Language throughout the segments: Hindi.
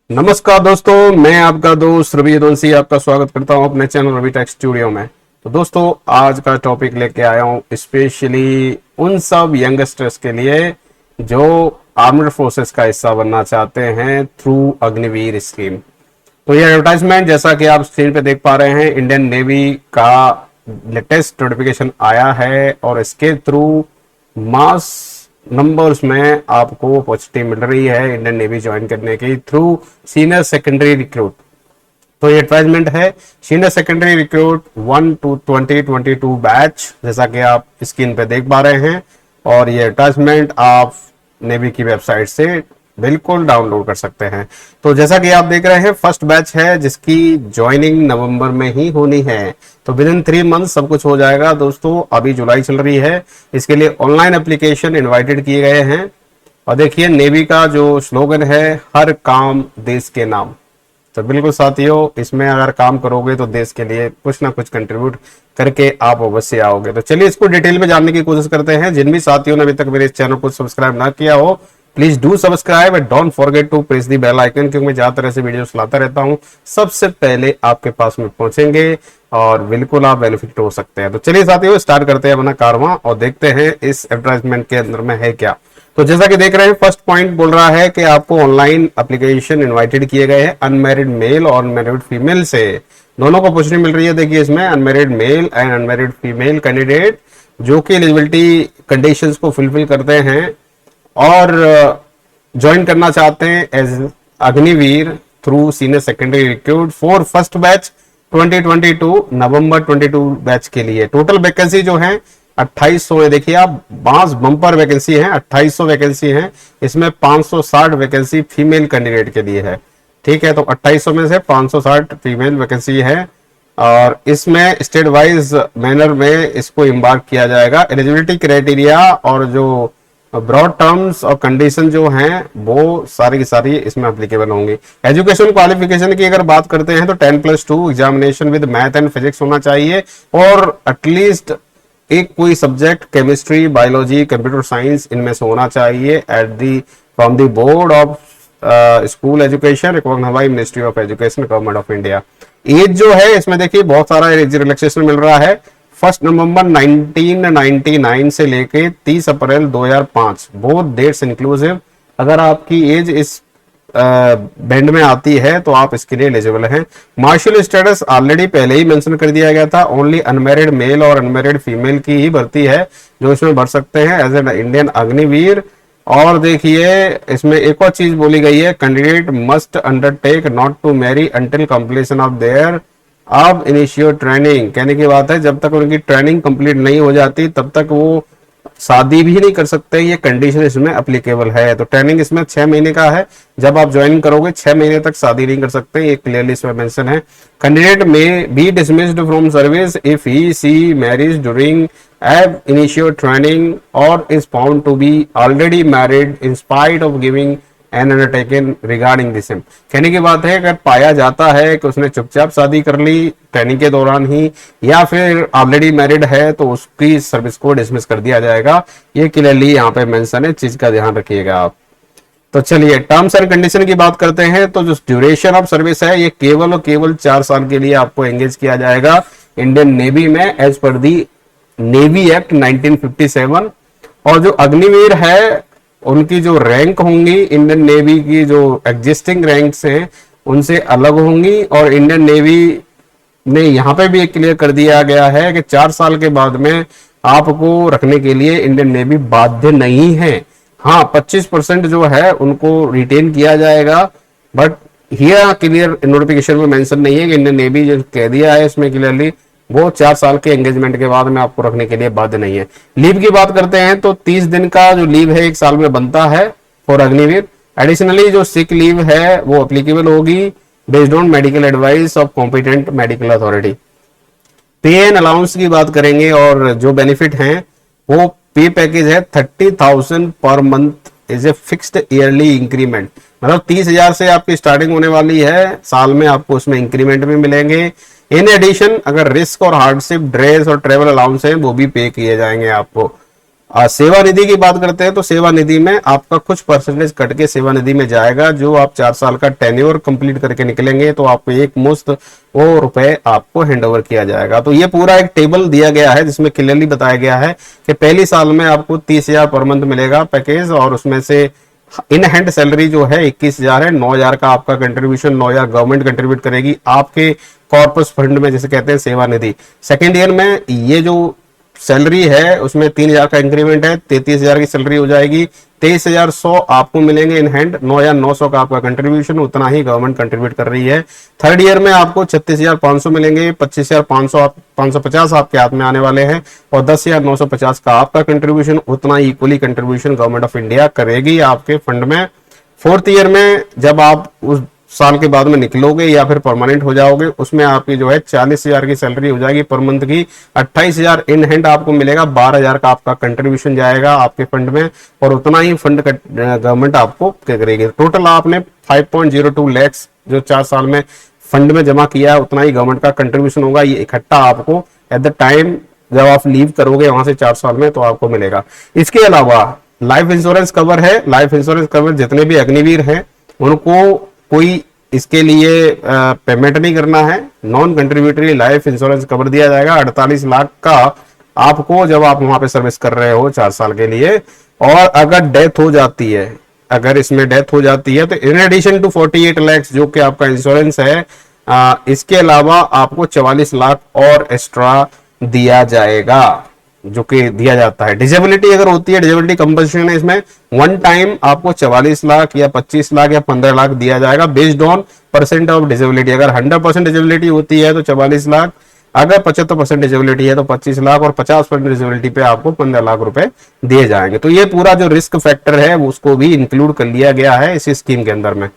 नमस्कार दोस्तों, मैं आपका दोस्त रवि यदुवंशी आपका स्वागत करता हूं अपने चैनल रवि टेक स्टूडियो में। तो दोस्तों, आज का टॉपिक लेके आया हूं स्पेशली उन सब यंगस्टर्स के लिए जो आर्म्ड फोर्सेस का हिस्सा बनना चाहते हैं थ्रू अग्निवीर स्कीम। तो ये एडवर्टाइजमेंट जैसा कि आप स्क्रीन पे देख पा रहे हैं, इंडियन नेवी का लेटेस्ट नोटिफिकेशन आया है और इसके थ्रू मास नंबर्स में आपको अपॉर्चुनिटी मिल रही है इंडियन नेवी ज्वाइन करने की थ्रू सीनियर सेकेंडरी रिक्रूट। तो ये एडवर्टाइजमेंट है senior secondary recruit 1 to 2022 batch, जैसा कि आप स्क्रीन पे देख पा रहे हैं। और ये एडवर्टाइजमेंट आप नेवी की वेबसाइट से बिल्कुल डाउनलोड कर सकते हैं। तो जैसा कि आप देख रहे हैं, फर्स्ट बैच है जिसकी ज्वाइनिंग नवंबर में ही होनी है। तो विद इन 3 मंथ सब कुछ हो जाएगा दोस्तों। अभी जुलाई चल रही है, इसके लिए ऑनलाइन एप्लीकेशन इनवाइटेड किए गए हैं। और देखिए, नेवी का जो स्लोगन है, हर काम देश के नाम। तो बिल्कुल साथियों, इसमें अगर काम करोगे तो देश के लिए कुछ ना कुछ कंट्रीब्यूट करके आप अवश्य आओगे। तो चलिए इसको डिटेल में जानने की कोशिश करते हैं। जिन भी साथियों ने अभी तक मेरे इस चैनल को सब्सक्राइब ना किया हो, please do subscribe and don't forget to press the bell icon, क्योंकि मैं ज्यादा तरह से वीडियोस लाता रहता हूं, सबसे पहले आपके पास में पहुंचेंगे और बिल्कुल आप बेनिफिट हो सकते हैं। तो चलिए साथियों, स्टार्ट करते हैं अपना कारवां और देखते हैं इस एडवर्टाइजमेंट के अंदर में है क्या। तो जैसा कि देख रहे हैं, फर्स्ट पॉइंट बोल रहा है कि आपको ऑनलाइन एप्लीकेशन इनवाइटेड किए गए हैं अनमैरिड मेल और अनमैरिड फीमेल से, दोनों को अपॉर्चुनिटी मिल रही है। देखिए, इसमें unmarried male and unmarried female candidate जो कि एलिजिबिलिटी कंडीशंस को फुलफिल करते हैं और ज्वाइन करना चाहते हैं as Agniveer through senior secondary recruit for first batch 2022 November 22 batch के लिए। टोटल वैकेंसी जो है 2800 है। देखिए आप, बांस बम्पर वैकेंसी है, 2800 वैकेंसी है। इसमें 560 वैकेंसी फीमेल कैंडिडेट के लिए है। ठीक है, तो 2800 में से 560 फीमेल वैकेंसी है और इसमें स्टेट वाइज मैनर में इसको इम्बार्क किया जाएगा। एलिजिबिलिटी क्राइटेरिया और जो ब्रॉड टर्म्स और कंडीशन जो हैं वो सारी की सारी इसमें एप्लीकेबल होंगी। एजुकेशन क्वालिफिकेशन की अगर बात करते हैं तो 10+2 examination with math and physics होना चाहिए और एटलीस्ट एक कोई subject chemistry, biology, computer science इनमें से होना चाहिए at the from the board of school education recognized by ministry of education government of India. As जो है इसमें देखिए बहुत सारा एज रिलैक्सेशन मिल रहा है। 1 नवंबर 1999 से लेके 30 अप्रैल 2005 बोथ डेट्स इंक्लूसिव। अगर आपकी एज इस बैंड में आती है तो आप इसके लिए एलिजिबल हैं। मार्शल स्टेटस ऑलरेडी पहले ही मेंशन कर दिया गया था, ओनली अनमैरिड मेल और अनमैरिड फीमेल की ही भर्ती है जो इसमें भर सकते हैं एज एन इंडियन अग्निवीर। और देखिए, इसमें एक और चीज बोली गई है, candidate must undertake not to marry until completion of their ab initiate training. कहने की बात है, जब तक उनकी ट्रेनिंग कंप्लीट नहीं हो जाती तब तक वो शादी भी नहीं कर सकते। ये कंडीशन इसमें एप्लीकेबल है। तो ट्रेनिंग इसमें 6 महीने का है। जब आप ज्वाइन करोगे 6 महीने तक शादी नहीं कर सकते, ये क्लियरली इसमें मेंशन है। Candidate may be dismissed from service if he see marriage during ab initiate training or is found to be already married in spite of giving and undertaken regarding this. कहने की बात है, अगर पाया जाता है कि उसने चुपचाप शादी कर ली ट्रेनिंग के दौरान ही या फिर ऑलरेडी मैरिड है तो उसकी सर्विस को डिसमिस कर दिया जाएगा। ये क्लियरली यहाँ पे मेंशन है, चीज का ध्यान रखिएगा आप। तो चलिए टर्म्स एंड कंडीशन की बात करते हैं। तो जो ड्यूरेशन ऑफ सर्विस है ये केवल और केवल 4 साल के लिए आपको एंगेज किया जाएगा इंडियन नेवी में एज पर दी नेवी एक्ट 1957। और जो अग्निवीर है उनकी जो रैंक होंगी इंडियन नेवी की जो एग्जिस्टिंग रैंक्स हैं उनसे अलग होंगी। और इंडियन नेवी ने यहाँ पे भी एक क्लियर कर दिया गया है कि 4 साल के बाद में आपको रखने के लिए इंडियन नेवी बाध्य नहीं है। हाँ, 25% जो है उनको रिटेन किया जाएगा, बट हियर क्लियर नोटिफिकेशन में मेंशन नहीं है कि इंडियन नेवी जो कह दिया है इसमें क्लियरली वो 4 साल के एंगेजमेंट के बाद में आपको रखने के लिए बाध्य नहीं है। लीव की बात करते हैं तो 30 दिन का जो लीव है 1 साल में बनता है फॉर अग्निवीर। एडिशनली जो सिक लीव है वो एप्लीकेबल होगी based on medical advice of competent medical authority. पे एंड अलाउंस की बात करेंगे और जो बेनिफिट हैं वो पे पैकेज है 30,000 per month is a fixed yearly increment. मतलब 30,000 से आपकी स्टार्टिंग होने वाली है, साल में आपको उसमें इंक्रीमेंट भी मिलेंगे। इन एडिशन अगर रिस्क और हार्डशिप, ड्रेस और ट्रेवल अलाउंस है वो भी पे किए जाएंगे आपको। सेवा निधि की बात करते हैं तो सेवा निधि में आपका कुछ परसेंटेज कट के सेवा निधि में जाएगा। जो आप 4 साल का टेन्योर कंप्लीट करके निकलेंगे तो आपको एक मुश्त वो रुपए आपको हैंड ओवर किया जाएगा। तो ये पूरा एक टेबल दिया गया है जिसमें क्लियरली बताया गया है कि पहली साल में आपको 30,000 पर मंथ मिलेगा पैकेज, और उसमें से इन हैंड सैलरी जो है 21,000 है। 9,000 का आपका कंट्रीब्यूशन 9,000 गवर्नमेंट कंट्रीब्यूट करेगी आपके कॉर्पस फंड में, जिसे कहते हैं सेवा निधि। सेकेंड ईयर में ये जो सैलरी है उसमें 3,000 का इंक्रीमेंट है, 33,000 की सैलरी हो जाएगी। 23,100 आपको मिलेंगे इन हैंड, 9,900 का आपका कंट्रीब्यूशन, उतना ही गवर्नमेंट कंट्रीब्यूट कर रही है। थर्ड ईयर में आपको 36,500 मिलेंगे, 25,500 550 आपके हाथ में आने वाले हैं, और 10,950 का आपका कंट्रीब्यूशन, उतना equally contribution government of India करेगी आपके फंड में। फोर्थ ईयर में जब आप उस साल के बाद में निकलोगे या फिर परमानेंट हो जाओगे, उसमें आपकी जो है 40,000 की सैलरी हो जाएगी पर मंथ की। 28,000 इन हैंड आपको मिलेगा, 12,000 का आपका कंट्रीब्यूशन जाएगा आपके फंड में, और उतना ही फंड गवर्नमेंट आपको करेगी। टोटल आपने 5.02 लाख जो 4 साल में फंड में जमा किया है, उतना ही गवर्नमेंट का कंट्रीब्यूशन होगा। ये इकट्ठा आपको एट द टाइम जब आप लीव करोगे वहां से 4 साल में तो आपको मिलेगा। इसके अलावा लाइफ इंश्योरेंस कवर है। लाइफ इंश्योरेंस कवर जितने भी अग्निवीर हैं उनको कोई इसके लिए पेमेंट नहीं करना है। Non contributory life insurance cover दिया जाएगा 48 लाख का आपको, जब आप वहां पे सर्विस कर रहे हो 4 साल के लिए। और अगर डेथ हो जाती है, अगर इसमें डेथ हो जाती है तो इन एडिशन टू 48 लाख जो कि आपका इंश्योरेंस है, इसके अलावा आपको 44 लाख और एक्स्ट्रा दिया जाएगा, जो कि दिया जाता है। डिजेबिलिटी अगर होती है, डिजेबिलिटी कंपनसेशन है, इसमें वन टाइम आपको 44 लाख या 25 लाख या 15 लाख दिया जाएगा based on percent of disability. अगर 100% डिजेबिलिटी होती है तो 44 लाख, अगर 75% डिजेबिलिटी है तो 25 लाख, और 50% डिजेबिलिटी पे आपको 15 लाख रुपए दिए जाएंगे। तो ये पूरा जो रिस्क फैक्टर है उसको भी इंक्लूड कर लिया गया है इस स्कीम के अंदर में।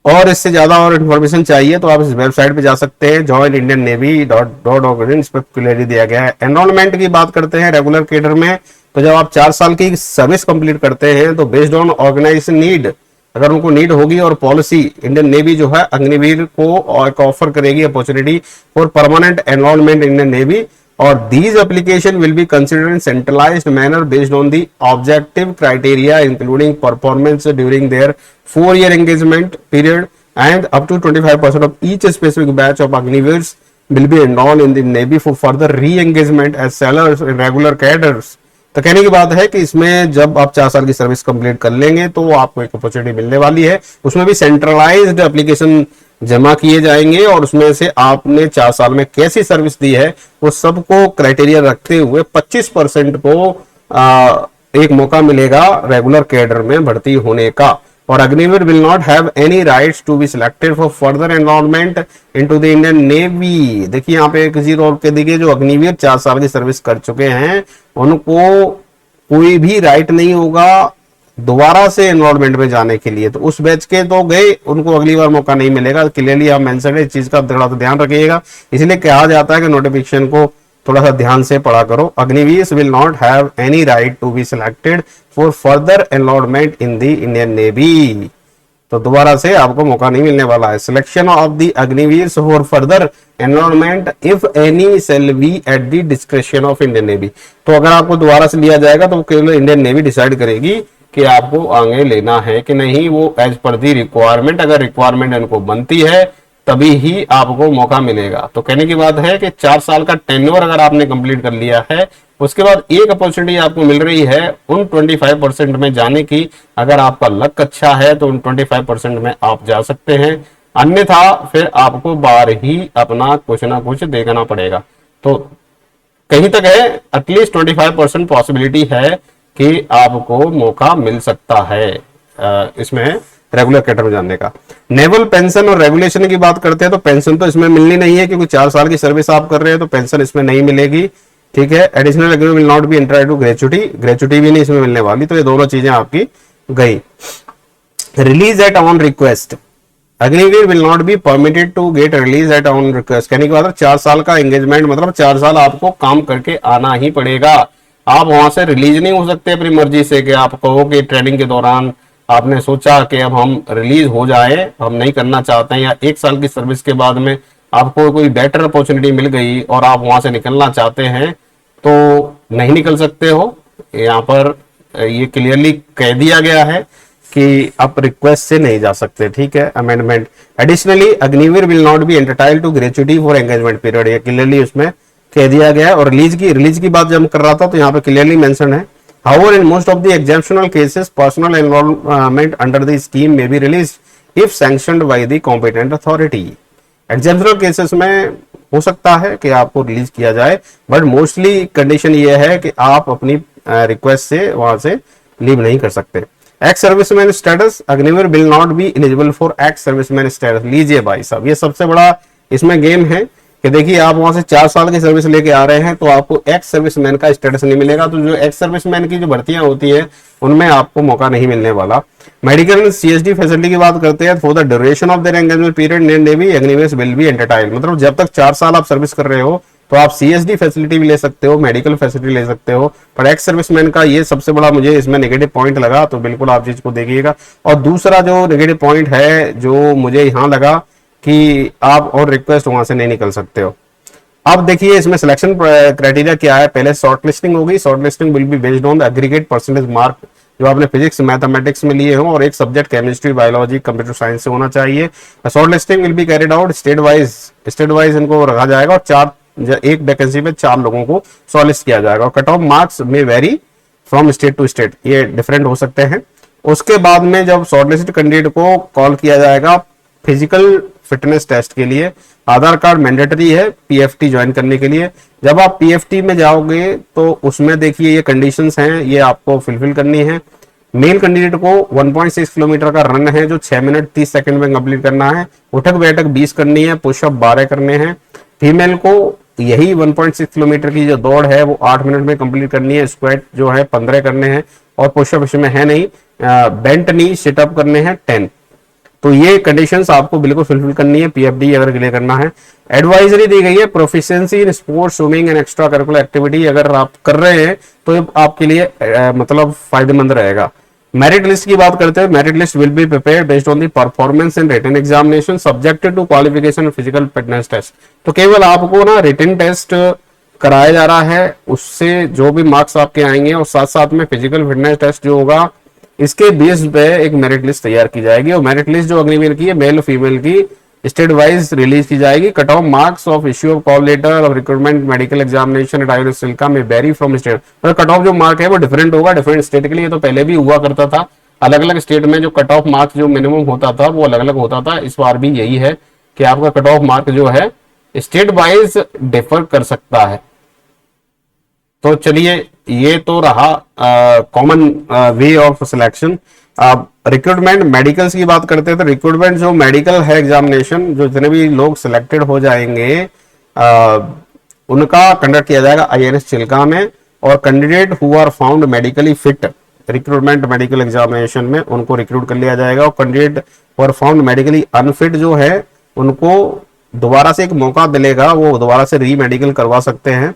और इससे ज्यादा और इन्फॉर्मेशन चाहिए तो आप इस वेबसाइट पे जा सकते हैं, ज्वाइन इंडियन नेवी .org, इस पर क्लियरली दिया गया है। एनरोलमेंट की बात करते हैं रेगुलर कैडर में, तो जब आप 4 साल की सर्विस कंप्लीट करते हैं तो बेस्ड ऑन ऑर्गेनाइजेशन नीड, अगर उनको नीड होगी और पॉलिसी, इंडियन नेवी जो है अग्निवीर को एक ऑफर करेगी opportunity for permanent enrolment in Indian navy, और these application will be considered in centralized manner based on the objective criteria including performance during their 4-year engagement period, and up to 25% of each specific batch of Agniveers will be enrolled in the Navy for further re-engagement as sailors in regular cadres। तो कहने की बात है कि इसमें जब आप 4 साल की सर्विस कंप्लीट कर लेंगे तो आपको एक अपॉर्चुनिटी मिलने वाली है। उसमें भी सेंट्रलाइज्ड एप्लीकेशन जमा किए जाएंगे, और उसमें से आपने 4 साल में कैसी सर्विस दी है वो सबको क्राइटेरिया रखते हुए 25% को एक मौका मिलेगा रेगुलर कैडर में भर्ती होने का। और Agniveer will not have any rights to be selected for further enrolment into the Indian Navy. देखिए यहाँ पे एक चीज और कह दी गई, जो अग्निवीर 4 साल की सर्विस कर चुके हैं उनको कोई भी राइट नहीं होगा दोबारा से एनरोलमेंट में जाने के लिए। तो उस बैच के तो गए, उनको अगली बार मौका नहीं मिलेगा। क्लियरली आप मेंशन है, इस चीज का थोड़ा सा ध्यान रखिएगा। इसलिए कहा जाता है कि नोटिफिकेशन को थोड़ा सा ध्यान से पढ़ा करो। Agniveer will not have any right to be selected for further enrolment in the Indian Navy. तो दोबारा से आपको मौका नहीं मिलने वाला है। Selection of the Agniveer for further enrolment if any shall be at the description of Indian Navy. तो अगर आपको दोबारा से लिया जाएगा तो केवल इंडियन नेवी डिसाइड करेगी कि आपको आगे लेना है कि नहीं, वो एज पर दी रिक्वायरमेंट, अगर रिक्वायरमेंट इनको बनती है तभी ही आपको मौका मिलेगा। तो कहने की बात है कि 4 साल का टेन्योर अगर आपने कंप्लीट कर लिया है, उसके बाद एक अपॉर्चुनिटी आपको मिल रही है उन 25% में जाने की। अगर आपका लक अच्छा है तो उन 25% में आप जा सकते हैं, अन्यथा फिर आपको बाहर ही अपना कुछ ना कुछ देखना पड़ेगा। तो कहीं तक है एटलीस्ट 25% पॉसिबिलिटी है कि आपको मौका मिल सकता है इसमें रेगुलर कैडर में जानने का। नेवल पेंशन और रेगुलेशन की बात करते हैं तो पेंशन तो इसमें मिलनी नहीं है, क्योंकि 4 साल की सर्विस आप कर रहे हैं तो पेंशन इसमें नहीं मिलेगी। ठीक है, additional agreement will not be entitled to gratuity, gratuity भी नहीं इसमें मिलने वाली। तो ये दोनों चीजें आपकी गई। Release at own request, Agniveer will not be permitted to get release at own request. कहने का मतलब 4 साल का एंगेजमेंट, मतलब 4 साल आपको काम करके आना ही पड़ेगा। आप वहां से रिलीज नहीं हो सकते अपनी मर्जी से, कि आप कहो कि ट्रेनिंग के दौरान आपने सोचा कि अब हम रिलीज हो जाए, हम नहीं करना चाहते हैं, या 1 साल की सर्विस के बाद में आपको कोई बेटर अपॉर्चुनिटी मिल गई और आप वहां से निकलना चाहते हैं, तो नहीं निकल सकते हो। यहाँ पर ये क्लियरली कह दिया गया है कि आप रिक्वेस्ट से नहीं जा सकते, ठीक है। Amendment additionally Agniveer will not be entitled to gratuity for engagement period, ये क्लियरली उसमें कह दिया गया है। और रिलीज की बात जब मैं कर रहा था तो यहाँ पे क्लियरली मेंशन है, however in most of the exceptional cases personal enrollment under the scheme may be released if sanctioned by the competent authority। Exceptional cases में हो सकता है कि आपको रिलीज किया जाए, बट मोस्टली कंडीशन ये है कि आप अपनी रिक्वेस्ट से वहां से लीव नहीं कर सकते। Ex serviceman status Agniveer will not be eligible for ex serviceman status. लीजिए भाई साहब, ये सबसे बड़ा इसमें गेम है कि देखिए आप वहां से 4 साल की सर्विस लेके आ रहे हैं तो आपको एक्स सर्विसमैन का स्टेटस नहीं मिलेगा। तो जो एक्स सर्विसमैन की जो भर्तियां होती है उनमें आपको मौका नहीं मिलने वाला। मेडिकल सीएसडी फैसिलिटी की बात करते हैं, for the duration of their engagement period navy Agniveer will be entitled, मतलब जब तक 4 साल आप सर्विस कर रहे हो तो आप सीएसडी फैसिलिटी भी ले सकते हो, मेडिकल फैसिलिटी ले सकते हो। पर एक्स सर्विसमैन का ये सबसे बड़ा मुझे इसमें नेगेटिव पॉइंट लगा, तो बिल्कुल आप चीज को देखिएगा। और दूसरा जो नेगेटिव पॉइंट है जो मुझे यहाँ लगा कि आप और रिक्वेस्ट वहां से नहीं निकल सकते हो। अब देखिए इसमें सिलेक्शन क्राइटेरिया क्या है। पहले शॉर्ट लिस्टिंग होगी, short listing will be based on the aggregate percentage mark जो आपने फिजिक्स मैथमेटिक्स में लिए हो और एक subject chemistry biology computer science से होना चाहिए। Short listing will be carried out state wise इनको रखा जाएगा और एक वैकेंसी में 4 लोगों को शॉर्टलिस्ट किया जाएगा। और cut off marks may vary from state to state, ये डिफरेंट हो सकते हैं। उसके बाद में जब शॉर्टलिस्ट कैंडिडेट को कॉल किया जाएगा फिजिकल फिटनेस टेस्ट के लिए, आधार कार्ड मैंडेटरी है पीएफटी ज्वाइन करने के लिए। जब आप पीएफटी में जाओगे तो उसमें देखिए ये कंडीशंस हैं, ये आपको फुलफिल करनी है। मेल कैंडिडेट को 1.6 किलोमीटर का रन है जो 6 मिनट 30 सेकंड में कंप्लीट करना है। उठक बैठक 20 करनी है, पुशअप 12 करने हैं। फीमेल को यही 1.6 किलोमीटर की जो दौड़ है वो 8 मिनट में कंप्लीट करनी है। स्क्वाट जो है 15 करने हैं और पुशअप इसमें है नहीं। बेंट नी सिटअप करने हैं 10। तो ये कंडीशंस आपको बिल्कुल फुलफिल करनी है पीएफडी अगर क्लियर करना है। एडवाइजरी दी गई है, proficiency in sports swimming and extra curricular activity अगर आप कर रहे हैं तो आपके लिए मतलब फायदेमंद रहेगा। मेरिट लिस्ट की बात करते हैं, merit list will be prepared based on the performance in written examination subjected to qualification physical fitness test. तो केवल आपको ना रिटन टेस्ट कराया जा रहा है, उससे जो भी मार्क्स आपके आएंगे और साथ साथ में फिजिकल फिटनेस टेस्ट जो होगा इसके बेस पे एक मेरिट लिस्ट तैयार की जाएगी। और मेरिट लिस्ट जो अग्निवीर की है मेल और फीमेल की स्टेट वाइज रिलीज की जाएगी। Cut off marks of issue of call letter of recruitment medical examination Chilka may vary from state, मतलब कट ऑफ जो मार्क है वो डिफरेंट होगा डिफरेंट स्टेट के लिए। तो पहले भी हुआ करता था, अलग अलग स्टेट में जो कट ऑफ मार्क्स जो मिनिमम होता था वो अलग अलग होता था। इस बार भी यही है कि आपका कट ऑफ मार्क जो है स्टेट वाइज डिफर कर सकता है। तो चलिए ये तो रहा कॉमन वे ऑफ सिलेक्शन। अब रिक्रूटमेंट मेडिकल्स की बात करते हैं तो रिक्रूटमेंट जो मेडिकल है एग्जामिनेशन जो जितने भी लोग सिलेक्टेड हो जाएंगे उनका कंडक्ट किया जाएगा आईएनएस चिल्का में। और candidate who are found medically fit recruitment medical examination में उनको रिक्रूट कर लिया जाएगा। और candidate who are found medically unfit जो है उनको दोबारा से एक मौका मिलेगा, वो दोबारा से री मेडिकल करवा सकते हैं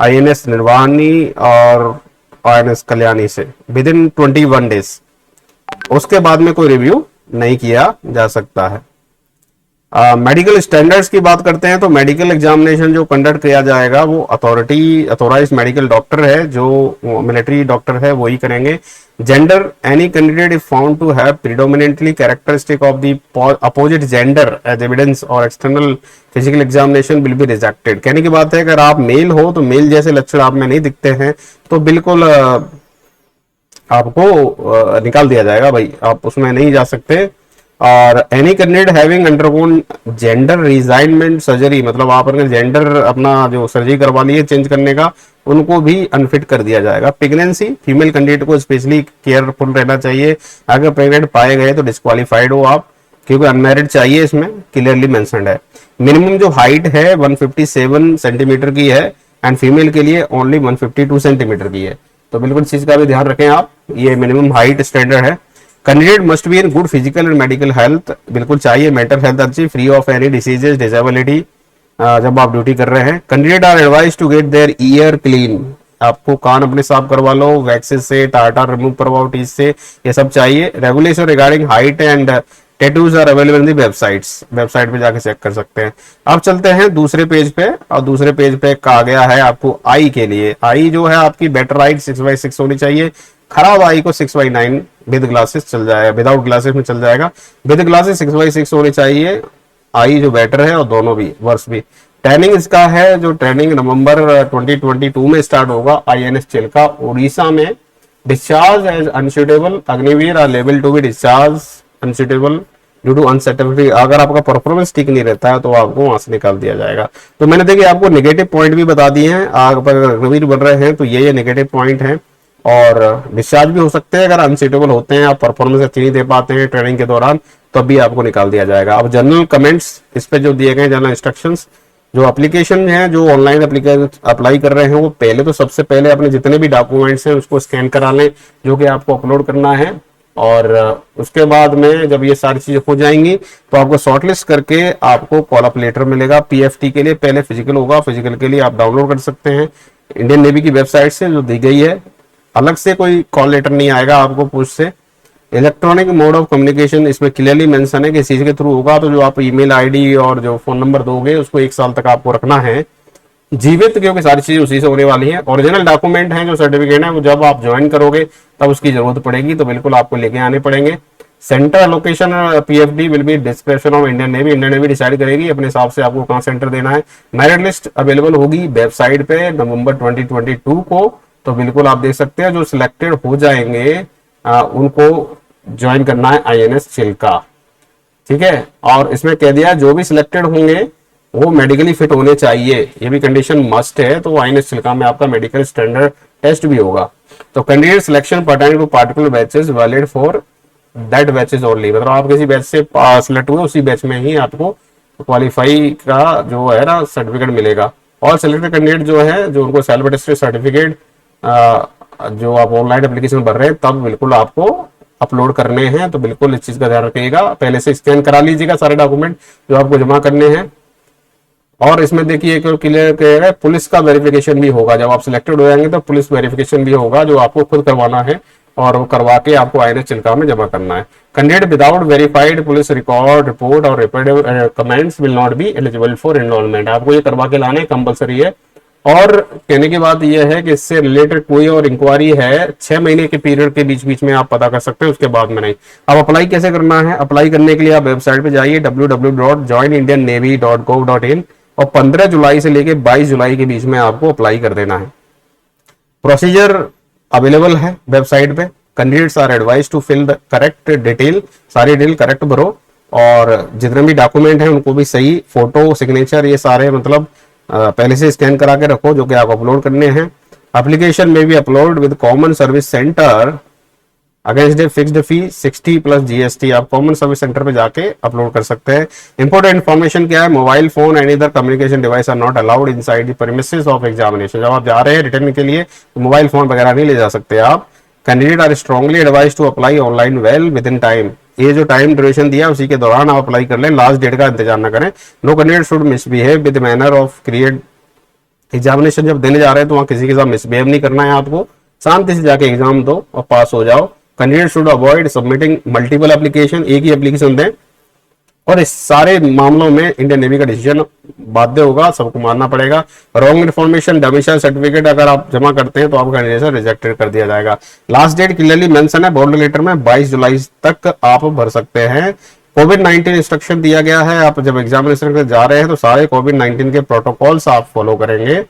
आईएनएस निर्वाणी और आईएनएस कल्याणी से विद इन 21 डेज। उसके बाद में कोई रिव्यू नहीं किया जा सकता है। मेडिकल स्टैंडर्ड्स की बात करते हैं तो मेडिकल एग्जामिनेशन जो कंडक्ट किया जाएगा वो अथॉराइज मेडिकल डॉक्टर है, जो मिलिट्री डॉक्टर है वही करेंगे। Gender any candidate is found to have predominantly characteristic of the opposite gender as evidence और external physical examination will be rejected. कहने की बात है अगर आप मेल हो तो मेल जैसे लक्षण आप में नहीं दिखते हैं तो बिल्कुल आपको निकाल दिया जाएगा, भाई आप उसमें नहीं जा सकते। और any candidate having undergone gender reassignment surgery, मतलब आप अगर जेंडर अपना जो सर्जरी करवा लिए चेंज करने का उनको भी अनफिट कर दिया जाएगा। प्रेगनेंसी फीमेल कैंडिडेट को स्पेशली केयरफुल रहना चाहिए, अगर प्रेग्नेंट पाए गए तो डिस्क्वालीफाइड हो आप, क्योंकि अनमैरिड चाहिए इसमें क्लियरली मेंशन्ड है। मिनिमम जो हाइट है 157 सेंटीमीटर की है एंड फीमेल के लिए ओनली 152 सेंटीमीटर की है, तो बिल्कुल चीज का भी ध्यान रखें आप, ये मिनिमम हाइट स्टैंडर्ड है। Candidate must be in good physical and medical health, बिल्कुल चाहिए मेंटल हेल्थ अच्छी, free of any diseases disability जब आप ड्यूटी कर रहे हैं। Candidate are advise to get their ear clean, आपको कान अपने साफ करवा लो वैक्सेस से, टाटा रिमूव करवाओ टीथ से, ये सब चाहिए। Regulation regarding height and tattoos are available in the websites, website पे जाके चेक कर सकते हैं। अब चलते हैं दूसरे पेज पे, और दूसरे पेज पे आ गया है आपको आई के लिए। आई जो है आपकी बेटर हाइट 6x6 होनी चाहिए। खराब आई को 6x9 विद ग्लासेस चल जाएगा, विदाउट ग्लासेस में चल जाएगा। विद ग्लासेस 6x6 होनी चाहिए आई जो बेटर है, और दोनों भी वर्स भी। ट्रेनिंग इसका है जो ट्रेनिंग नवंबर 2022 में स्टार्ट होगा INS चिल्का उड़ीसा में। Discharge as unsuitable, Agniveer are liable to be discharge unsuitable due to unsatisfactory. अगर आपका परफॉर्मेंस ठीक नहीं रहता है तो आपको वहां से निकाल दिया जाएगा। तो मैंने देखिए आपको नेगेटिव पॉइंट भी बता दिए हैं। अगर अग्निवीर बन रहे हैं तो ये नेगेटिव पॉइंट है, और डिस्चार्ज भी हो सकते हैं अगर अनसुटेबल होते हैं, आप परफॉर्मेंस अच्छी नहीं दे पाते हैं ट्रेनिंग के दौरान, तब भी आपको निकाल दिया जाएगा। अब जनरल कमेंट्स इस पे जो दिए गए जनरल इंस्ट्रक्शंस, जो एप्लीकेशन है जो ऑनलाइन अप्लाई कर रहे हैं, वो पहले तो सबसे पहले अपने जितने भी डॉक्यूमेंट्स हैं उसको स्कैन करा लें जो कि आपको अपलोड करना है। और उसके बाद में जब ये सारी चीजें हो जाएंगी तो आपको शॉर्टलिस्ट करके आपको कॉल अप लेटर मिलेगा। PFT के लिए पहले फिजिकल होगा, फिजिकल के लिए आप डाउनलोड कर सकते हैं इंडियन नेवी की वेबसाइट से जो दी गई है। अलग से कोई कॉल लेटर नहीं आएगा आपको पुश से। इलेक्ट्रॉनिक मोड ऑफ कम्युनिकेशन इसमें क्लियरली मेंशन है कि इसी के थ्रू होगा। तो जो आप ईमेल आईडी और जो फोन नंबर दोगे उसको 1 साल तक आपको रखना है जीवित, क्योंकि सारी चीजें उसी से होने वाली है। ओरिजिनल डॉक्यूमेंट है जो सर्टिफिकेट है वो जब आप ज्वाइन करोगे तब उसकी जरूरत पड़ेगी, तो बिल्कुल आपको लेके आने पड़ेंगे। Centre location PFD will be description of Indian navy, Indian navy decide करेगी अपने हिसाब से आपको कहाँ सेंटर देना है। मेरिट लिस्ट अवेलेबल होगी वेबसाइट पे नवंबर 2022 को, तो बिल्कुल आप देख सकते हैं। जो सिलेक्टेड हो जाएंगे उनको ज्वाइन करना है INS चिल्का, ठीक है। और इसमें कह दिया जो भी सिलेक्टेड होंगे वो मेडिकली फिट होने चाहिए, ये भी कंडीशन मस्ट है। तो INS चिल्का में आपका मेडिकल स्टैंडर्ड टेस्ट भी होगा। तो candidate selection pertaining to particular batches valid for that batches only, मतलब आप किसी बैच से सिलेक्ट हुए उसी बैच में ही आपको क्वालिफाई का जो है ना सर्टिफिकेट मिलेगा। और सिलेक्टेड कैंडिडेट जो है जो उनको सेल्फ अटेस्टेड सर्टिफिकेट जो आप ऑनलाइन एप्लीकेशन भर रहे हैं तब बिल्कुल आपको अपलोड करने हैं। तो बिल्कुल इस चीज का ध्यान रखिएगा, पहले से स्कैन करा लीजिएगा सारे डॉक्यूमेंट जो आपको जमा करने हैं। और इसमें देखिए क्लियर किया है पुलिस का वेरिफिकेशन भी होगा। जब आप सिलेक्टेड हो जाएंगे तो पुलिस वेरिफिकेशन भी होगा जो आपको खुद करवाना है, और वो करवा के आपको INS चिल्का में जमा करना है। Candidate without verified police record report और comments will not be eligible for enrolment, आपको ये करवा के लाना है, कंपलसरी है। और कहने की बात यह है कि इससे रिलेटेड कोई और इंक्वायरी है 6 महीने के पीरियड के बीच बीच में आप पता कर सकते हैं, उसके बाद में नहीं। अब अप्लाई कैसे करना है? अप्लाई करने के लिए आप वेबसाइट पे जाइए www.joinindiannavy.gov.in, और 15 जुलाई से लेके 22 जुलाई के बीच में आपको अप्लाई कर देना है। प्रोसीजर अवेलेबल है वेबसाइट पे। Candidates are advise to fill the correct detail, सारी डिटेल करेक्ट भरो, और जितने भी डॉक्यूमेंट हैं उनको भी सही फोटो सिग्नेचर ये सारे मतलब पहले से स्कैन करा के रखो जो कि आप अपलोड करने हैं। एप्लीकेशन में भी upload with common service centre against a fixed fee 60 plus GST, आप कॉमन सर्विस सेंटर पे जाके अपलोड कर सकते हैं। इंपॉर्टेंट इन्फॉर्मेशन क्या है? Mobile phone and other communication device are not allowed inside the premises of examination. जब आप जा रहे हैं रिटर्न के लिए तो मोबाइल फोन वगैरह नहीं ले जा सकते आप। Candidate are strongly advise to apply online well within time, ये जो टाइम ड्यूरेशन दिया उसी के दौरान आप अप्लाई कर लें, लास्ट डेट का इंतजार न करें। No candidate should misbehave with manner of create, examination जब देने जा रहे हैं तो वहां किसी के साथ मिसबिहेव नहीं करना है आपको, शांति से जाके एग्जाम दो और पास हो जाओ। Candidate should avoid submitting multiple application, एक ही एप्लीकेशन दें। और इस सारे मामलों में इंडियन नेवी का डिसीजन बाध्य होगा, सबको मानना पड़ेगा। रॉन्ग इन्फॉर्मेशन डोमिसाइल सर्टिफिकेट अगर आप जमा करते हैं तो आपका कैंडिडेट रिजेक्टेड कर दिया जाएगा। लास्ट डेट क्लियरली मेंशन है बोर्ड लेटर में 22 जुलाई तक आप भर सकते हैं। कोविड-19 इंस्ट्रक्शन दिया गया है, आप जब एग्जामिनेशन के जा रहे हैं तो सारे कोविड-19 के प्रोटोकॉल्स आप फॉलो करेंगे।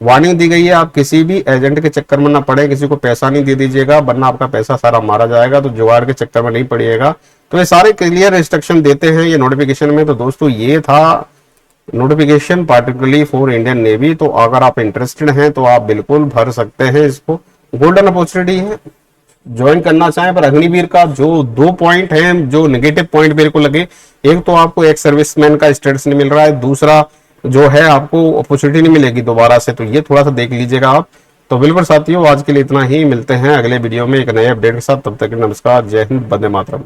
वार्निंग दी गई है आप किसी भी एजेंट के चक्कर में ना पड़े, किसी को पैसा नहीं दे दीजिएगा वरना आपका पैसा सारा मारा जाएगा, तो जुगाड़ के चक्कर में नहीं पड़िएगा। तो ये सारे क्लियर इंस्ट्रक्शन देते हैं ये नोटिफिकेशन में। तो दोस्तों ये था notification particularly for Indian Navy. तो अगर आप इंटरेस्टेड हैं तो आप बिल्कुल भर सकते हैं, इसको गोल्डन अपॉर्चुनिटी है, ज्वाइन करना चाहें। पर अग्निवीर का जो 2 पॉइंट हैं जो नेगेटिव पॉइंट मेरे को लगे, एक तो आपको एक सर्विसमैन का स्टेटस नहीं मिल रहा है, दूसरा जो है आपको अपॉर्चुनिटी नहीं मिलेगी दोबारा से, तो ये थोड़ा सा देख लीजिएगा आप। तो बिल्कुल साथियों आज के लिए इतना ही, मिलते हैं अगले वीडियो में एक नए अपडेट के साथ, तब तक नमस्कार, जय हिंद, वंदे मातरम।